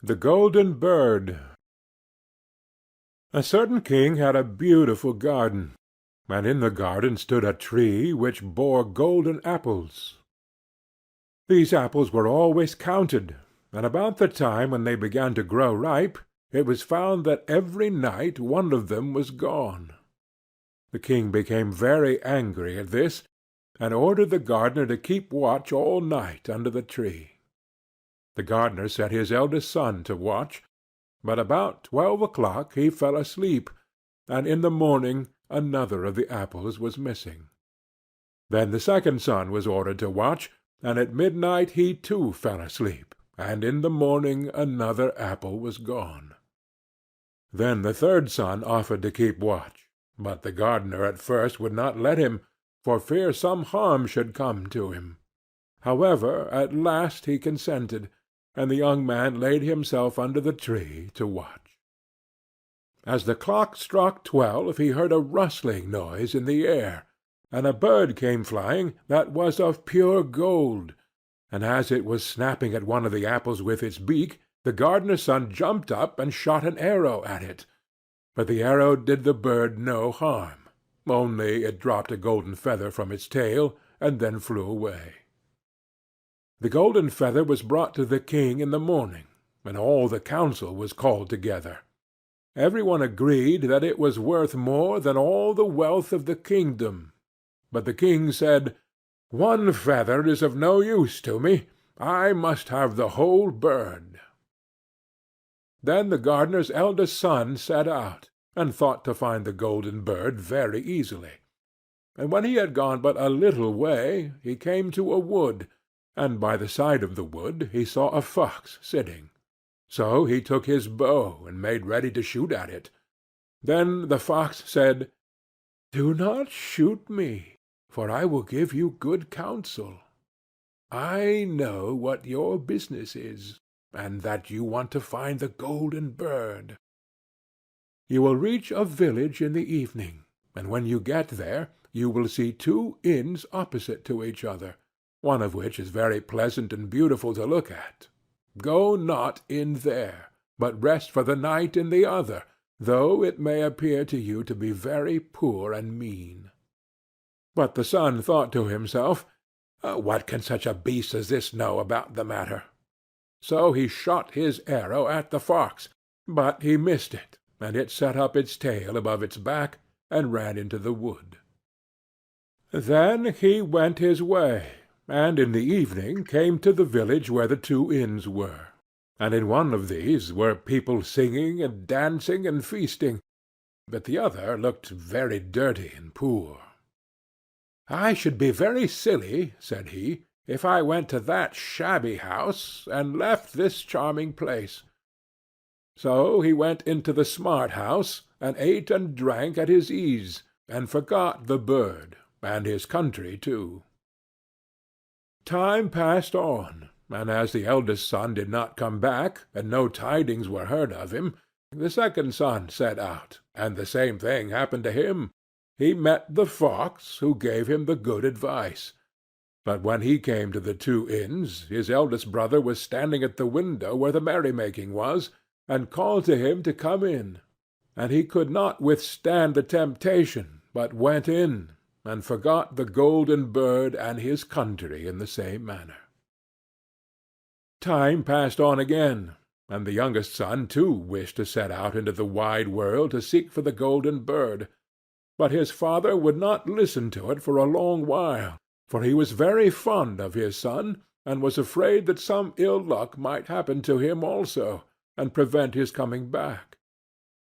The Golden Bird. A certain king had a beautiful garden, and in the garden stood a tree which bore golden apples. These apples were always counted, and about the time when they began to grow ripe, it was found that every night one of them was gone. The king became very angry at this, and ordered the gardener to keep watch all night under the tree. The gardener set his eldest son to watch, but about 12 o'clock he fell asleep, and in the morning another of the apples was missing. Then the second son was ordered to watch, and at midnight he too fell asleep, and in the morning another apple was gone. Then the third son offered to keep watch, but the gardener at first would not let him, for fear some harm should come to him. However, at last he consented, and the young man laid himself under the tree to watch. As the clock struck 12 he heard a rustling noise in the air, and a bird came flying that was of pure gold, and as it was snapping at one of the apples with its beak, the gardener's son jumped up and shot an arrow at it. But the arrow did the bird no harm, only it dropped a golden feather from its tail, and then flew away. The golden feather was brought to the king in the morning, and all the council was called together. Every one agreed that it was worth more than all the wealth of the kingdom. But the king said, "One feather is of no use to me. I must have the whole bird." Then the gardener's eldest son set out, and thought to find the golden bird very easily. And when he had gone but a little way, he came to a wood, and by the side of the wood he saw a fox sitting. So he took his bow and made ready to shoot at it. Then the fox said, "Do not shoot me, for I will give you good counsel. I know what your business is, and that you want to find the golden bird. You will reach a village in the evening, and when you get there you will see two inns opposite to each other, one of which is very pleasant and beautiful to look at. Go not in there, but rest for the night in the other, though it may appear to you to be very poor and mean." But the son thought to himself, "What can such a beast as this know about the matter?" So he shot his arrow at the fox, but he missed it, and it set up its tail above its back and ran into the wood. Then he went his way, and in the evening came to the village where the two inns were, and in one of these were people singing and dancing and feasting, but the other looked very dirty and poor. "I should be very silly," said he, "if I went to that shabby house, and left this charming place." So he went into the smart house, and ate and drank at his ease, and forgot the bird, and his country too. Time passed on, and as the eldest son did not come back, and no tidings were heard of him, the second son set out, and the same thing happened to him. He met the fox, who gave him the good advice. But when he came to the two inns, his eldest brother was standing at the window where the merrymaking was, and called to him to come in. And he could not withstand the temptation, but went in, and forgot the golden bird and his country in the same manner. Time passed on again, and the youngest son too wished to set out into the wide world to seek for the golden bird. But his father would not listen to it for a long while, for he was very fond of his son, and was afraid that some ill luck might happen to him also, and prevent his coming back.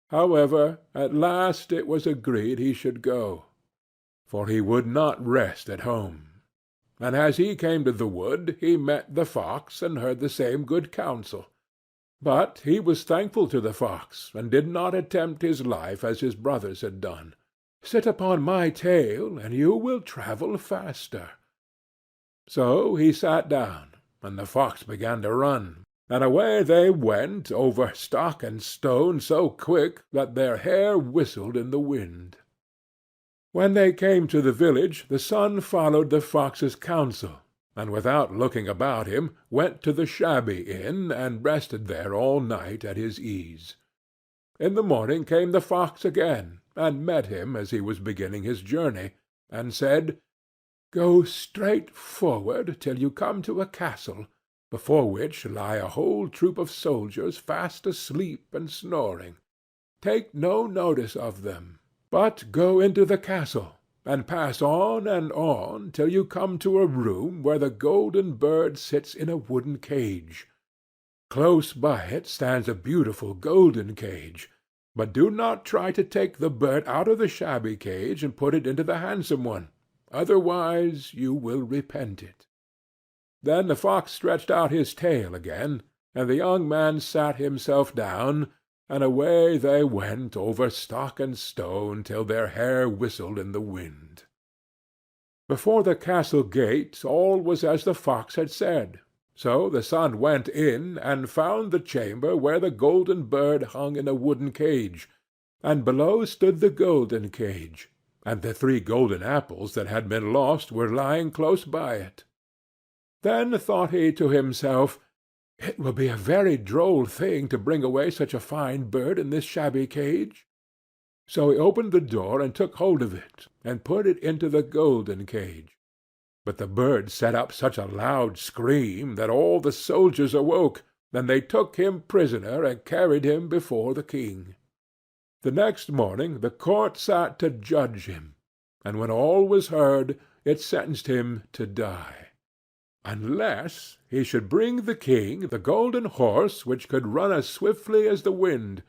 However, at last it was agreed he should go, for he would not rest at home. And as he came to the wood, he met the fox, and heard the same good counsel. But he was thankful to the fox, and did not attempt his life as his brothers had done. "Sit upon my tail, and you will travel faster." So he sat down, and the fox began to run, and away they went over stock and stone so quick that their hair whistled in the wind. When they came to the village, the son followed the fox's counsel, and without looking about him went to the shabby inn and rested there all night at his ease. In the morning came the fox again, and met him as he was beginning his journey, and said, "Go straight forward till you come to a castle, before which lie a whole troop of soldiers fast asleep and snoring. Take no notice of them, but go into the castle, and pass on till you come to a room where the Golden Bird sits in a wooden cage. Close by it stands a beautiful golden cage, but do not try to take the bird out of the shabby cage and put it into the handsome one, otherwise you will repent it." Then the fox stretched out his tail again, and the young man sat himself down, and away they went over stock and stone till their hair whistled in the wind. Before the castle gate all was as the fox had said. So the son went in and found the chamber where the Golden Bird hung in a wooden cage, and below stood the golden cage, and the 3 golden apples that had been lost were lying close by it. Then thought he to himself, "It will be a very droll thing to bring away such a fine bird in this shabby cage." So he opened the door and took hold of it, and put it into the golden cage. But the bird set up such a loud scream that all the soldiers awoke, and they took him prisoner and carried him before the king. The next morning the court sat to judge him, and when all was heard, it sentenced him to die, unless he should bring the king the golden horse which could run as swiftly as the wind,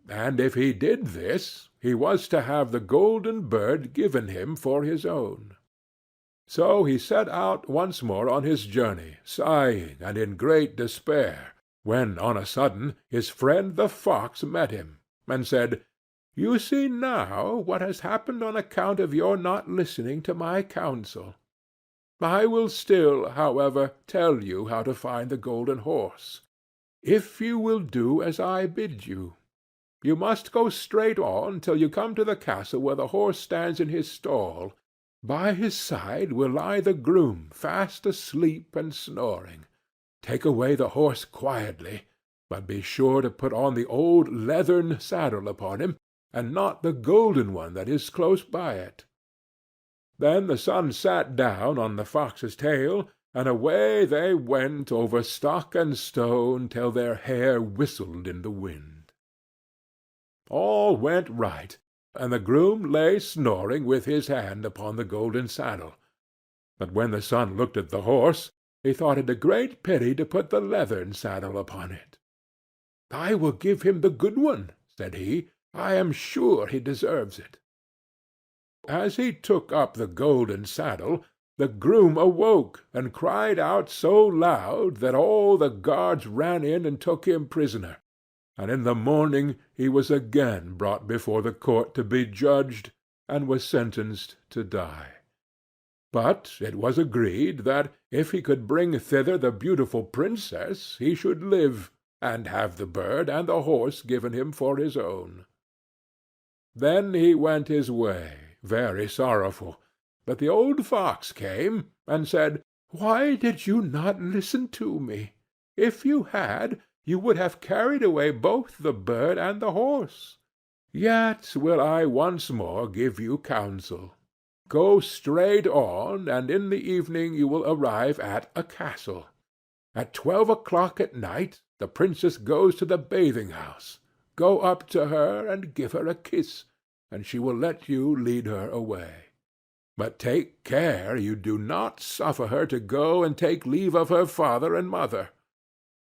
and if he did this, he was to have the Golden Bird given him for his own. So he set out once more on his journey, sighing and in great despair, when on a sudden his friend the fox met him, and said, "You see now what has happened on account of your not listening to my counsel. I will still, however, tell you how to find the golden horse, if you will do as I bid you. You must go straight on till you come to the castle where the horse stands in his stall. By his side will lie the groom, fast asleep and snoring. Take away the horse quietly, but be sure to put on the old leathern saddle upon him, and not the golden one that is close by it." Then the son sat down on the fox's tail, and away they went over stock and stone till their hair whistled in the wind. All went right, and the groom lay snoring with his hand upon the golden saddle. But when the son looked at the horse, he thought it a great pity to put the leathern saddle upon it. "I will give him the good one," said he. "I am sure he deserves it." As he took up the golden saddle, the groom awoke and cried out so loud that all the guards ran in and took him prisoner, and in the morning he was again brought before the court to be judged, and was sentenced to die. But it was agreed that, if he could bring thither the beautiful princess, he should live, and have the bird and the horse given him for his own. Then he went his way, very sorrowful, but the old fox came, and said, "Why did you not listen to me? If you had, you would have carried away both the bird and the horse. Yet will I once more give you counsel. Go straight on, and in the evening you will arrive at a castle. At 12 o'clock at night the princess goes to the bathing-house. Go up to her and give her a kiss, and she will let you lead her away. But take care you do not suffer her to go and take leave of her father and mother."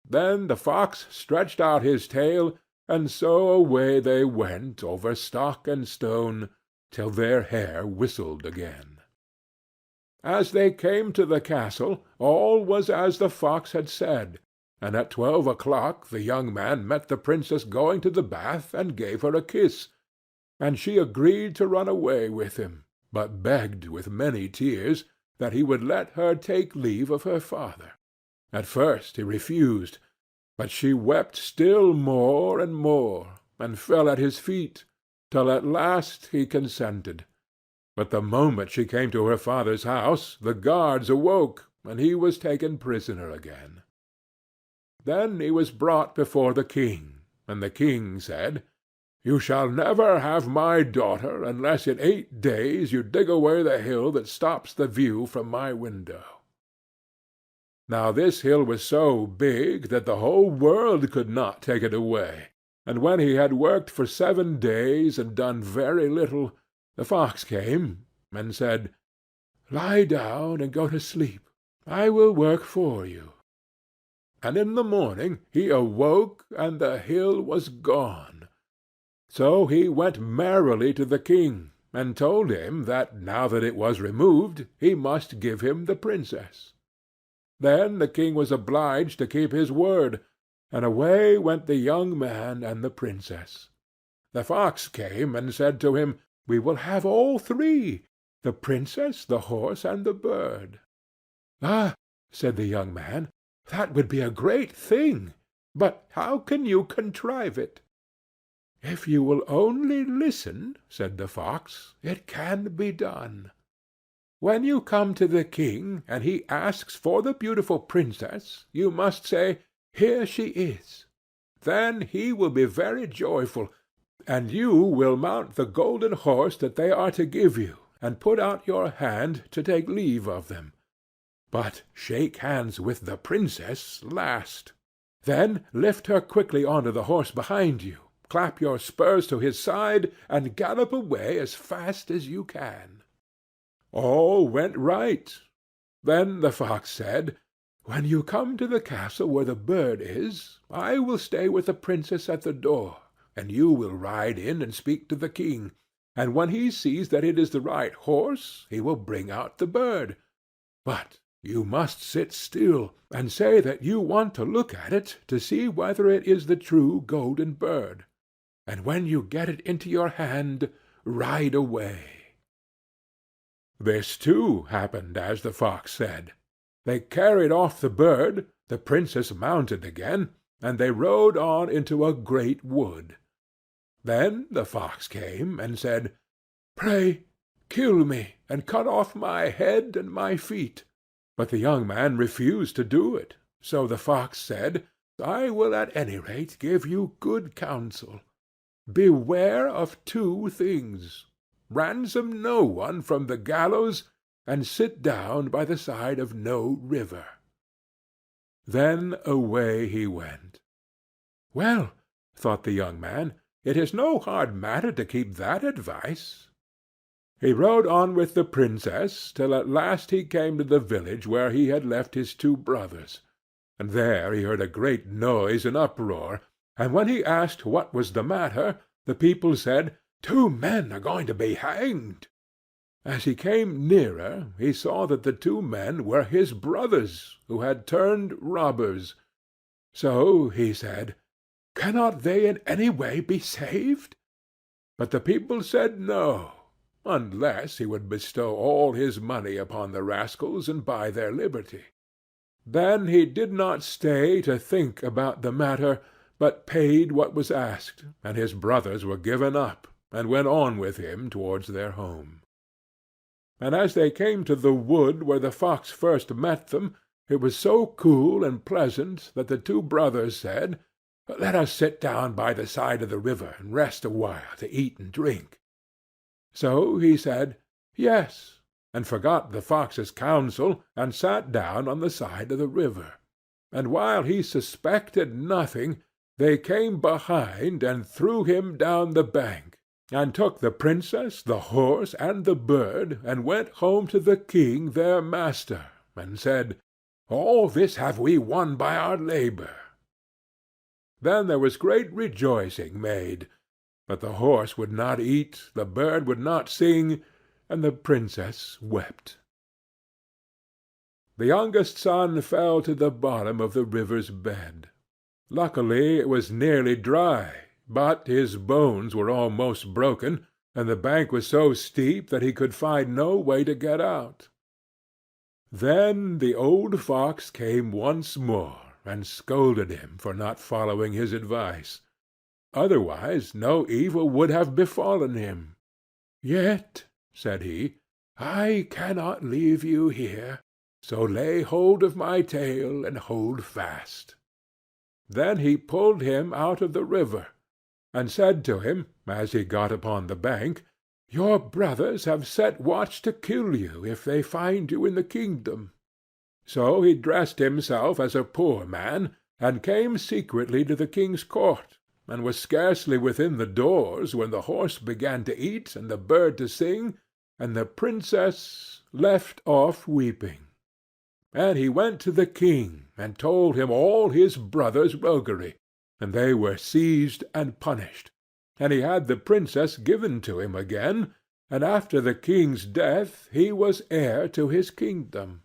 Then the fox stretched out his tail, and so away they went over stock and stone, till their hair whistled again. As they came to the castle, all was as the fox had said, and at 12 o'clock the young man met the princess going to the bath, and gave her a kiss, and she agreed to run away with him, but begged with many tears that he would let her take leave of her father. At first he refused, but she wept still more and more, and fell at his feet, till at last he consented. But the moment she came to her father's house, the guards awoke, and he was taken prisoner again. Then he was brought before the king, and the king said, "You shall never have my daughter unless in 8 days you dig away the hill that stops the view from my window." Now this hill was so big that the whole world could not take it away, and when he had worked for 7 days and done very little, the fox came and said, "Lie down and go to sleep. I will work for you." And in the morning he awoke, and the hill was gone. So he went merrily to the king, and told him that now that it was removed, he must give him the princess. Then the king was obliged to keep his word, and away went the young man and the princess. The fox came and said to him, "We will have all 3, the princess, the horse, and the bird." "Ah," said the young man, "that would be a great thing, but how can you contrive it?" "If you will only listen," said the fox, "it can be done. When you come to the king, and he asks for the beautiful princess, you must say, 'Here she is.' Then he will be very joyful, and you will mount the golden horse that they are to give you, and put out your hand to take leave of them. But shake hands with the princess last. Then lift her quickly onto the horse behind you, clap your spurs to his side, and gallop away as fast as you can." All went right. Then the fox said, "When you come to the castle where the bird is, I will stay with the princess at the door, and you will ride in and speak to the king, and when he sees that it is the right horse, he will bring out the bird. But you must sit still, and say that you want to look at it to see whether it is the true golden bird. And when you get it into your hand, ride away." This too happened as the fox said. They carried off the bird, the princess mounted again, and they rode on into a great wood. Then the fox came and said, "Pray kill me, and cut off my head and my feet." But the young man refused to do it, so the fox said, "I will at any rate give you good counsel. Beware of 2 things. Ransom no one from the gallows, and sit down by the side of no river." Then away he went. "Well," thought the young man, "it is no hard matter to keep that advice." He rode on with the princess, till at last he came to the village where he had left his 2 brothers, and there he heard a great noise and uproar, and when he asked what was the matter, the people said, "2 men are going to be hanged." As he came nearer, he saw that the 2 men were his brothers, who had turned robbers. So he said, "Cannot they in any way be saved?" But the people said no, unless he would bestow all his money upon the rascals and buy their liberty. Then he did not stay to think about the matter, but paid what was asked, and his brothers were given up, and went on with him towards their home. And as they came to the wood where the fox first met them, it was so cool and pleasant that the 2 brothers said, "Let us sit down by the side of the river and rest awhile to eat and drink." So he said, "Yes," and forgot the fox's counsel, and sat down on the side of the river. And while he suspected nothing, they came behind and threw him down the bank, and took the princess, the horse, and the bird, and went home to the king their master, and said, "All this have we won by our labor." Then there was great rejoicing made, but the horse would not eat, the bird would not sing, and the princess wept. The youngest son fell to the bottom of the river's bed. Luckily it was nearly dry, but his bones were almost broken, and the bank was so steep that he could find no way to get out. Then the old fox came once more, and scolded him for not following his advice. Otherwise no evil would have befallen him. "Yet," said he, "I cannot leave you here, So lay hold of my tail, and hold fast." Then he pulled him out of the river, and said to him, as he got upon the bank, "Your brothers have set watch to kill you if they find you in the kingdom." So he dressed himself as a poor man, and came secretly to the king's court, and was scarcely within the doors when the horse began to eat and the bird to sing, and the princess left off weeping. And he went to the king, and told him all his brothers' roguery, and they were seized and punished, and he had the princess given to him again, and after the king's death he was heir to his kingdom.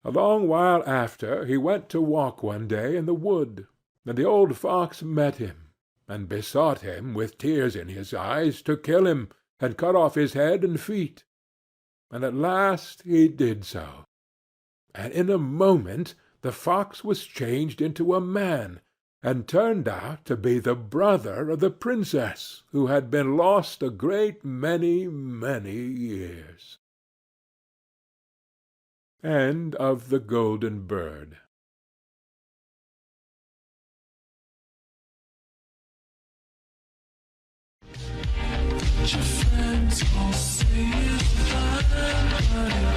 A long while after he went to walk one day in the wood, and the old fox met him, and besought him, with tears in his eyes, to kill him, and cut off his head and feet. And at last he did so, and in a moment the fox was changed into a man, and turned out to be the brother of the princess, who had been lost a great many, many years. End of The Golden Bird. Your friends all say it's fine, honey.